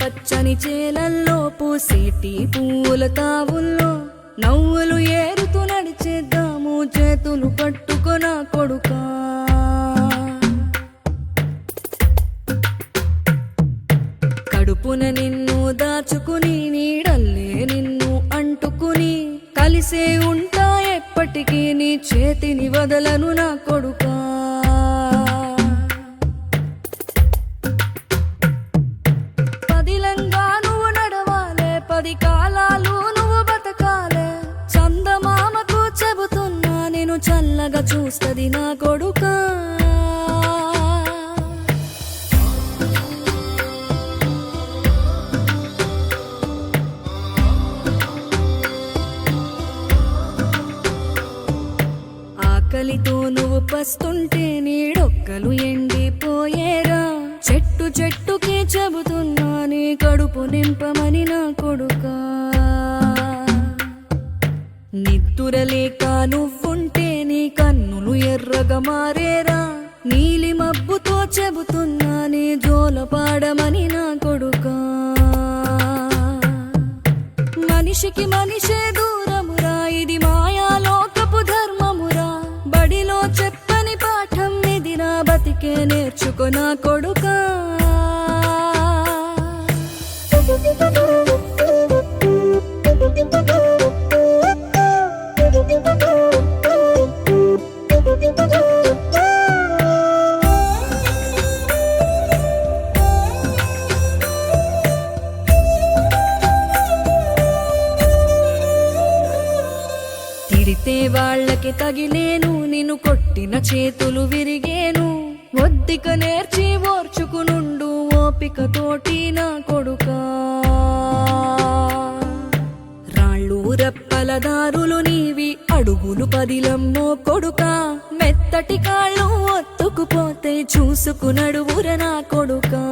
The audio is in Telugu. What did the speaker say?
పచ్చని చేలల్లో పూసేటి పూల తావుల్లో నవ్వులు ఏరుతూ నడిచేద్దాము చేతులు పట్టుకొన కొడుకా. కడుపున నిన్ను దాచుకుని నీడల్లే నిన్ను అంటుకుని కలిసే ఉంటా ఎప్పటికీ నీ చేతిని వదలను నా కొడుకా. పదిలంగా నువ్వు నడవాలే, 10 కాలాలు నువ్వు బతకాలే. చందమామకు చెబుతున్నా నేను చల్లగా చూస్తది నా కొడుకా. ఆకలితో నువ్వు పస్తుంటే నీడొక్కలు ఎండిపోయేరా. చెట్టు చెట్టుకి చెబుతున్నా నీ కడుపు నింపమని నా కొడుకా. నిద్దురలేక నువ్వుంటే నీ కన్నులు ఎర్రగా మారేరా. నీలి మబ్బుతో చెబుతున్నా నీ జోల పాడమని నా కొడుకా. మనిషికి మనిషే దూరమురా, ఇది మాయాలోకపు ధర్మమురా. బడిలో చెప్పని పాఠం ఇదిరా, బతికే నేర్చుకో నా కొడుకా. తిడితే వాళ్ళకి తగిలేను, నిన్ను కొట్టిన చేతులు విరిగేను. ఒద్దిక నేర్చి ఓర్చుకునుండు ఓపికతోటి నా కొడుకా. రాళ్ళు రప్పల దారులు నీవి, అడుగులు పదిలమ్మో కొడుకా. మెత్తటి కాళ్ళు ఒత్తుకుపోతే చూసుకునడువుర నా కొడుకా.